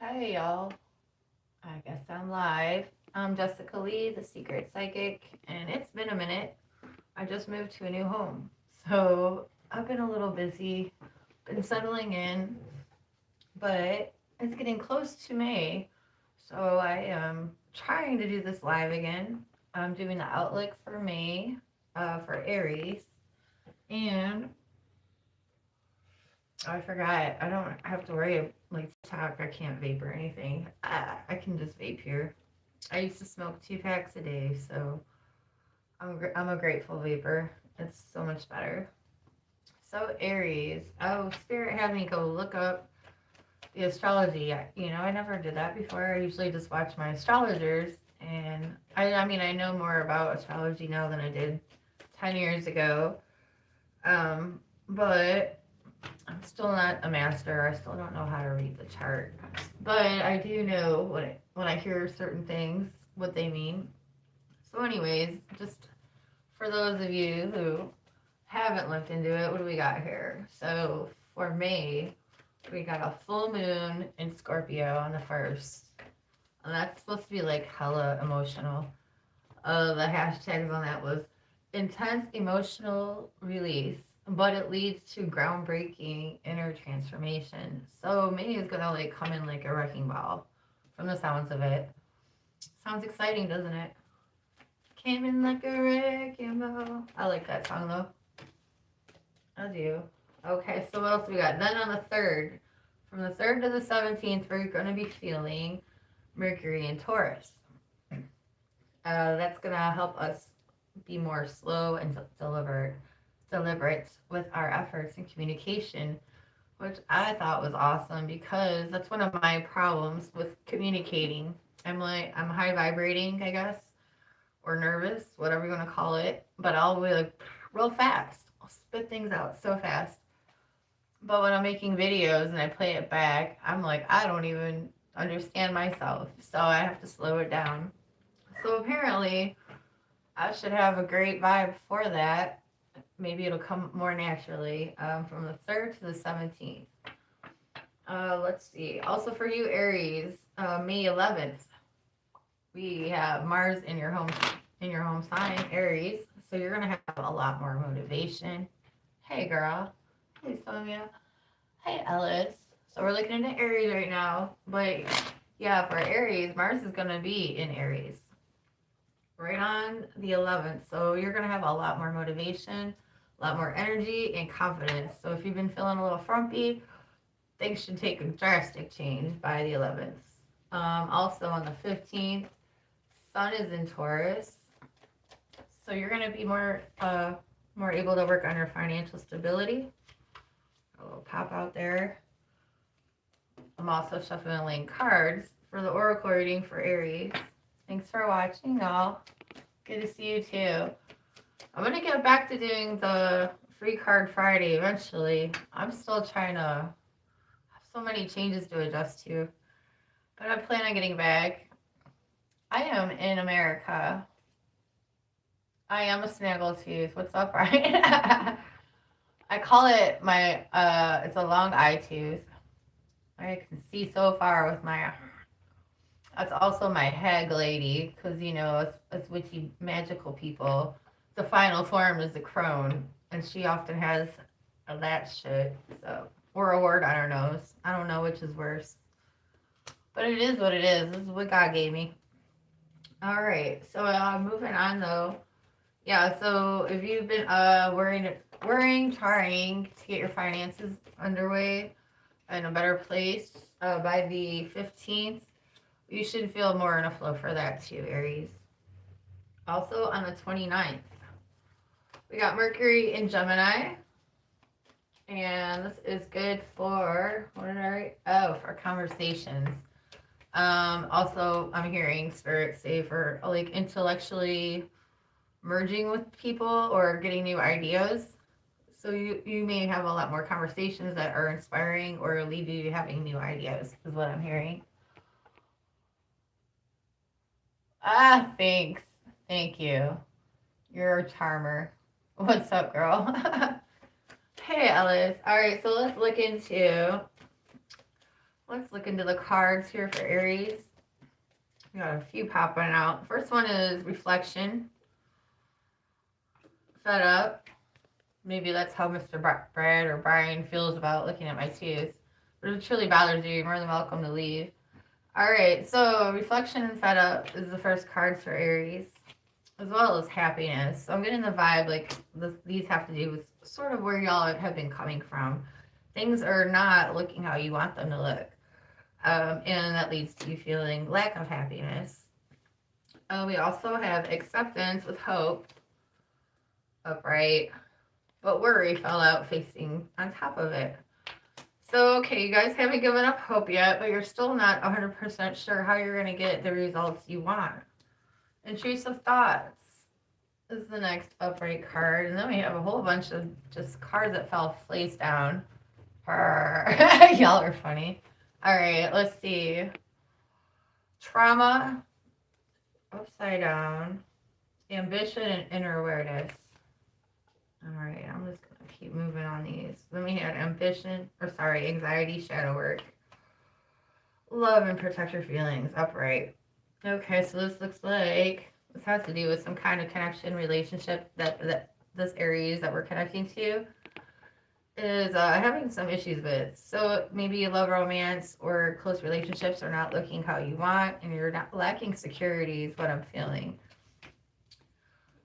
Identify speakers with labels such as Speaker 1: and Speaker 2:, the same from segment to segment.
Speaker 1: Hey y'all, I guess I'm live. I'm Jessica Lee, the Secret Psychic, and it's been a minute. I just moved to a new home, so I've been a little busy, been settling in, but it's getting close to May, so I am trying to do this live again. I'm doing the outlook for May for Aries, and I forgot. I don't have to worry like talk. I can't vape or anything. I can just vape here. I used to smoke 2 packs a day, so I'm a grateful vapor. It's so much better. So Aries. Oh, Spirit had me go look up the astrology. I never did that before. I usually just watch my astrologers, and I mean, I know more about astrology now than I did 10 years ago. But I'm still not a master. I still don't know how to read the chart, but I do know when I hear certain things what they mean. So, anyways, just for those of you who haven't looked into it, what do we got here? So, for May, we got a full moon in Scorpio on the 1st. And that's supposed to be like hella emotional. The hashtags on that was intense emotional release, but it leads to groundbreaking inner transformation. So May is gonna like come in like a wrecking ball from the sounds of it. Sounds exciting, doesn't it? Came in like a wrecking ball. I like that song though. I do. Okay, so what else we got? Then on the 3rd, from the 3rd to the 17th, we're gonna be feeling Mercury in Taurus. That's gonna help us be more slow and deliberate with our efforts and communication, which I thought was awesome because that's one of my problems with communicating. I'm high vibrating, I guess, or nervous, whatever you want to call it, but I'll be like real fast. I'll spit things out so fast. But when I'm making videos and I play it back, I'm like, I don't even understand myself. So I have to slow it down. So apparently, I should have a great vibe for that. Maybe it'll come more naturally from the 3rd to the 17th. Let's see. Also for you, Aries, May 11th, we have Mars in your home sign, Aries. So you're gonna have a lot more motivation. Hey, girl. Hey, Sonia. Hey, Ellis. So we're looking into Aries right now, but yeah, for Aries, Mars is gonna be in Aries right on the 11th. So you're going to have a lot more motivation, a lot more energy, and confidence. So if you've been feeling a little frumpy, things should take a drastic change by the 11th. Also on the 15th, Sun is in Taurus. So you're going to be more able to work on your financial stability. A little pop out there. I'm also shuffling cards for the oracle reading for Aries. Thanks for watching, y'all. Good to see you too. I'm gonna get back to doing the free card Friday eventually. I'm still trying to have so many changes to adjust to, but I plan on getting back. I am in America. I am a snaggletooth. What's up, Ryan? I call it my it's a long eye tooth. I can see so far with my. That's also my hag lady, because as witchy magical people, the final form is a crone, and she often has that shit. So, or a word on her nose. I don't know which is worse, but it is what it is. This is what God gave me. All right, so moving on though. Yeah, so if you've been trying to get your finances underway in a better place by the 15th, you should feel more in a flow for that too, Aries. Also on the 29th, we got Mercury in Gemini. And this is good for, what did I write? Oh, for conversations. Also, I'm hearing Spirit say for like intellectually merging with people or getting new ideas. So you may have a lot more conversations that are inspiring or lead you to having new ideas, is what I'm hearing. Ah, thanks. Thank you. You're a charmer. What's up, girl? Hey, Ellis. All right, so let's look into Let's look into the cards here for Aries. We got a few popping out. First one is reflection. Fed up. Maybe that's how Mr. Brad or Brian feels about looking at my teeth. But if it truly bothers you, you're more than welcome to leave. Alright, so reflection and fed up is the first cards for Aries, as well as happiness. So I'm getting the vibe like these have to do with sort of where y'all have been coming from. Things are not looking how you want them to look. And that leads to you feeling lack of happiness. We also have acceptance with hope, upright, but worry fell out facing on top of it. So, okay, you guys haven't given up hope yet, but you're still not 100% sure how you're going to get the results you want. Intrusive thoughts is the next upright card. And then we have a whole bunch of just cards that fell face down. Y'all are funny. All right, let's see. Trauma, upside down, ambition, and inner awareness. All right, I'm just going to keep moving on these. Then we had anxiety, shadow work, love, and protect your feelings, upright. Okay, so this looks like this has to do with some kind of connection, relationship that this Aries that we're connecting to is having some issues with. So maybe love, romance, or close relationships are not looking how you want, and you're not lacking security is what I'm feeling.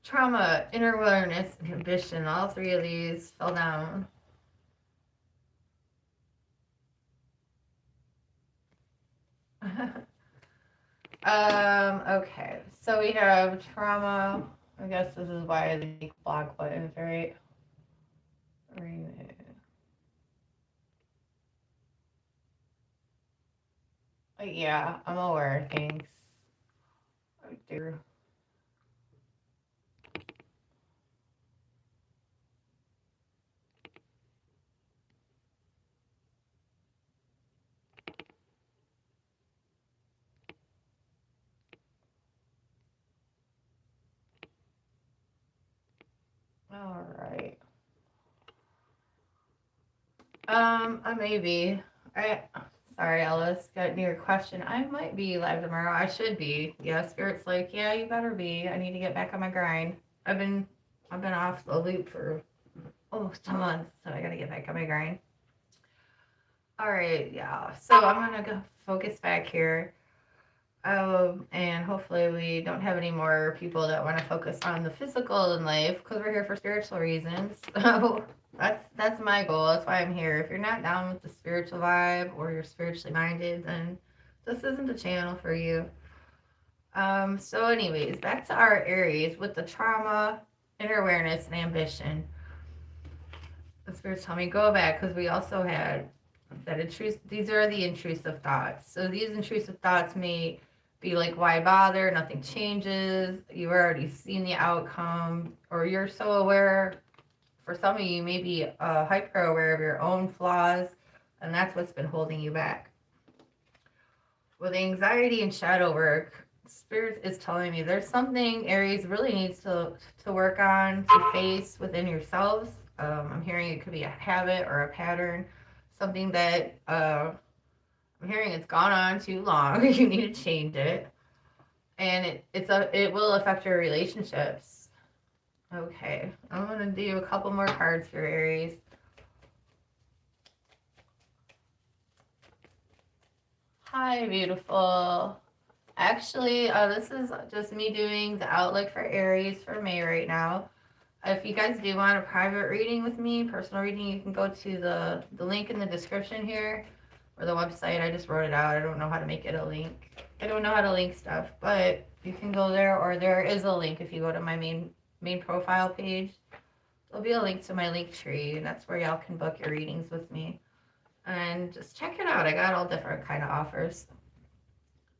Speaker 1: Trauma, inner awareness, and ambition. All three of these fell down. Okay. So we have trauma. I guess this is why the block buttons, right? Yeah, I'm aware. Thanks. Oh dear. All right. Maybe. Sorry, Ellis. Got your question. I might be live tomorrow. I should be. Yeah, Spirit's like, yeah, you better be. I need to get back on my grind. I've been off the loop for almost a month, so I gotta get back on my grind. All right, yeah. So I'm gonna go focus back here. And hopefully we don't have any more people that want to focus on the physical in life because we're here for spiritual reasons. So that's my goal. That's why I'm here. If you're not down with the spiritual vibe or you're spiritually minded, then this isn't the channel for you. So anyways, back to our Aries with the trauma, inner awareness, and ambition. The spirits tell me go back because we also had that these are the intrusive thoughts. So these intrusive thoughts may be like, why bother? Nothing changes. You've already seen the outcome, or you're so aware. For some of you, may be hyper aware of your own flaws, and that's what's been holding you back. With anxiety and shadow work, Spirit is telling me there's something Aries really needs to work on, to face within yourselves. I'm hearing it could be a habit or a pattern, something that I'm hearing it's gone on too long. You need to change it, and it will affect your relationships. Okay, I'm gonna do a couple more cards for Aries. Hi, beautiful. Actually, this is just me doing the outlook for Aries for May right now. If you guys do want a private reading with me, personal reading, you can go to the link in the description here, or the website. I just wrote it out. I don't know how to make it a link. I don't know how to link stuff, but you can go there, or there is a link if you go to my main profile page. There'll be a link to my link tree, and that's where y'all can book your readings with me. And just check it out. I got all different kind of offers.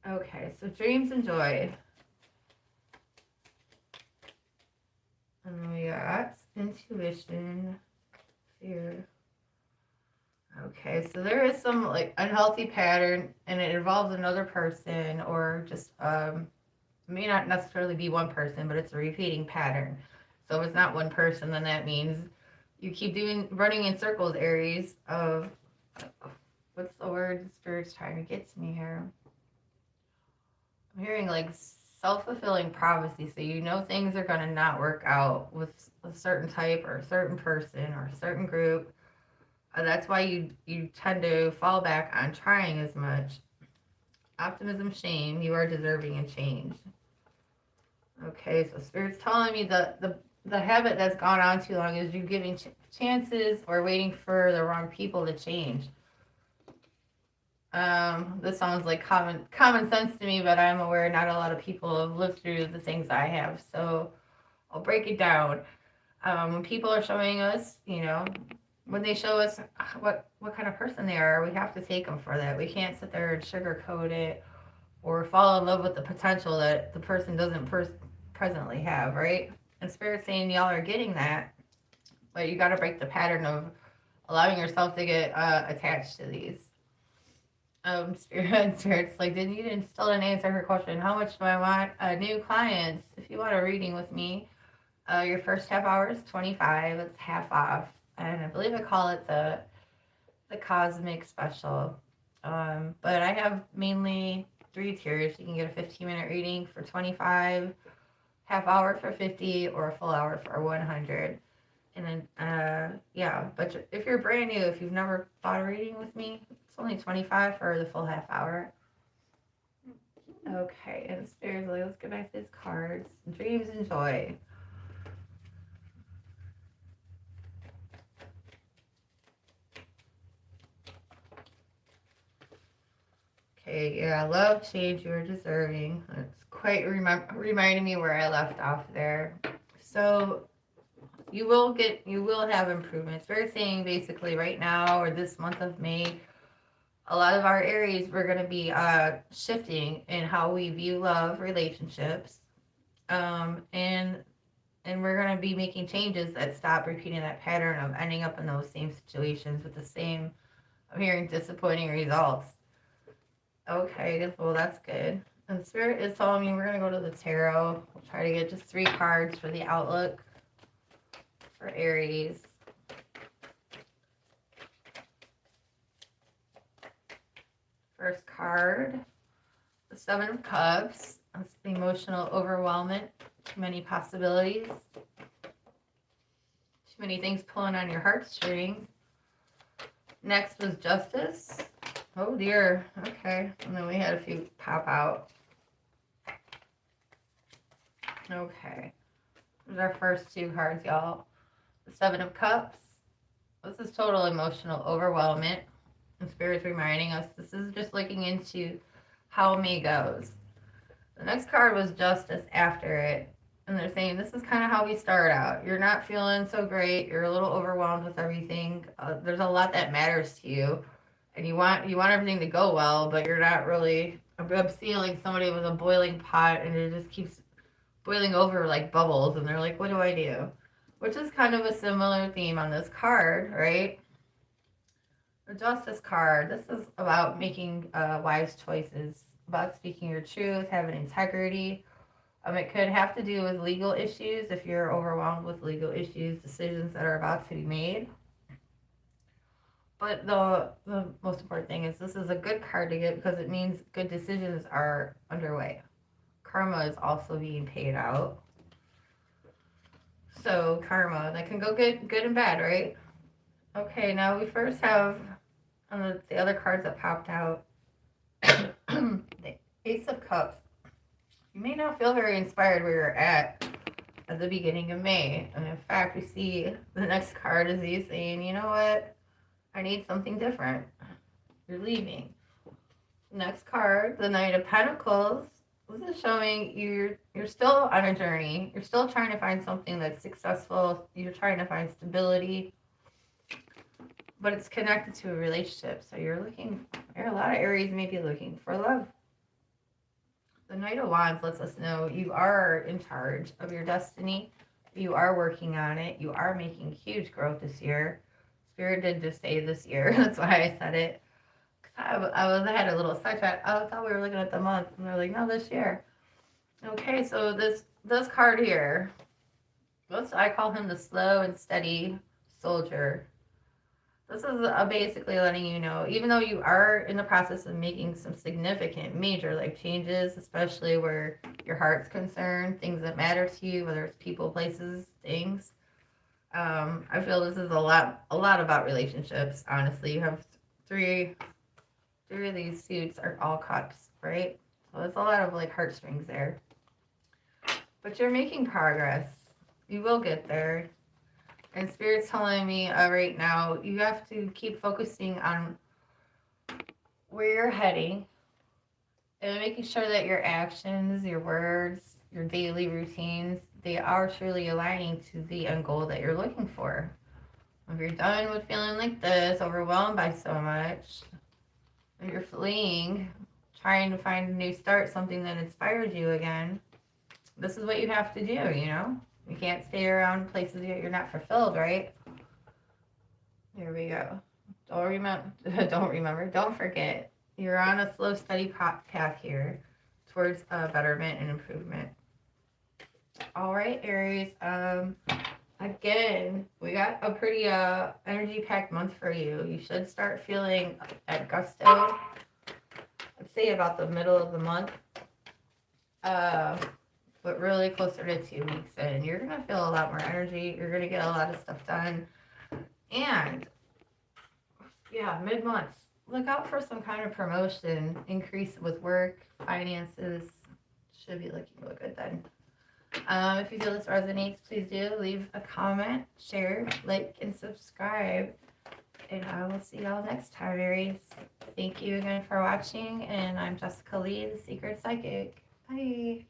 Speaker 1: Okay, so dreams and joy. And we got intuition, fear. Okay, so there is some like unhealthy pattern, and it involves another person, or just may not necessarily be one person, but it's a repeating pattern. So if it's not one person, then that means you keep running in circles, Aries, of what's the word Spirit's trying to get to me here? I'm hearing like self-fulfilling prophecy. So you know things are going to not work out with a certain type or a certain person or a certain group. That's why you tend to fall back on trying as much. Optimism, shame, you are deserving of change. Okay, so Spirit's telling me the habit that's gone on too long is you giving chances or waiting for the wrong people to change. This sounds like common sense to me, but I'm aware not a lot of people have lived through the things I have. So I'll break it down. When people are showing us, when they show us what kind of person they are, we have to take them for that. We can't sit there and sugarcoat it or fall in love with the potential that the person doesn't presently have, right? And Spirit's saying y'all are getting that, but you got to break the pattern of allowing yourself to get attached to these. Spirit's like, still didn't answer her question. How much do I want new clients? If you want a reading with me, your first half hour is 25. It's half off, and I believe I call it the cosmic special. But I have mainly 3 tiers. You can get a 15-minute reading for 25, half hour for 50, or a full hour for 100. And then, yeah, but if you're brand new, if you've never bought a reading with me, it's only 25 for the full half hour. Okay, and Spirit's like, let's get back to these cards. Dreams and joy. Okay, yeah, love, change, you are deserving. It's quite reminding me where I left off there. So you will have improvements. We're saying basically right now or this month of May, a lot of our Aries, we're going to be shifting in how we view love, relationships, and we're going to be making changes that stop repeating that pattern of ending up in those same situations with the same, I'm hearing, disappointing results. Okay, well, that's good. And Spirit is telling me we're going to go to the tarot. We'll try to get just 3 cards for the outlook for Aries. First card, the 7 of Cups. That's the emotional overwhelmment. Too many possibilities. Too many things pulling on your heartstrings. Next was Justice. Oh dear. Okay. And then we had a few pop out. Okay. There's our first 2 cards, y'all. The 7 of Cups. This is total emotional overwhelmment. And Spirit's reminding us this is just looking into how May goes. The next card was Justice after it. And they're saying this is kind of how we start out. You're not feeling so great. You're a little overwhelmed with everything. There's a lot that matters to you. And you want everything to go well, but you're not really. I'm seeing like somebody with a boiling pot and it just keeps boiling over like bubbles. And they're like, what do I do? Which is kind of a similar theme on this card, right? The Justice card. This is about making wise choices, about speaking your truth, having integrity. It could have to do with legal issues if you're overwhelmed with legal issues, decisions that are about to be made. But the most important thing is this is a good card to get because it means good decisions are underway. Karma is also being paid out. So karma, that can go good and bad, right? Okay, now we first have on the other cards that popped out, the Ace of Cups. You may not feel very inspired where you're at the beginning of May. And in fact, we see the next card is you saying, you know what? I need something different. You're leaving. Next card, the Knight of Pentacles. This is showing you're still on a journey. You're still trying to find something that's successful. You're trying to find stability. But it's connected to a relationship. So a lot of Aries may be looking for love. The Knight of Wands lets us know you are in charge of your destiny. You are working on it. You are making huge growth this year. Spirit did just say this year. That's why I said it. I had a little sidetrack. I thought we were looking at the month. And they're like, no, this year. Okay, so this card here. I call him the slow and steady soldier. This is basically letting you know, even though you are in the process of making some significant, major life changes, especially where your heart's concerned, things that matter to you, whether it's people, places, things. I feel this is a lot about relationships. Honestly, you have three, three of these suits are all cups, right? So there's a lot of like heartstrings there. But you're making progress. You will get there. And Spirit's telling me right now, you have to keep focusing on where you're heading and making sure that your actions, your words, your daily routines, they are truly aligning to the end goal that you're looking for. If you're done with feeling like this, overwhelmed by so much, if you're fleeing, trying to find a new start, something that inspires you again, this is what you have to do, you know? You can't stay around places that you're not fulfilled, right? Here we go. Don't forget. You're on a slow, steady path here towards betterment and improvement. All right, Aries. Again, we got a pretty energy-packed month for you. You should start feeling at gusto. Let's say about the middle of the month. But really closer to 2 weeks in, you're gonna feel a lot more energy. You're gonna get a lot of stuff done, and yeah, mid-month, look out for some kind of promotion, increase with work, finances. Should be looking real good then. If you feel this resonates, please do leave a comment, share, like, and subscribe. And I will see y'all next time, Aries. Thank you again for watching, and I'm Jessica Lee, the Secret Psychic. Bye.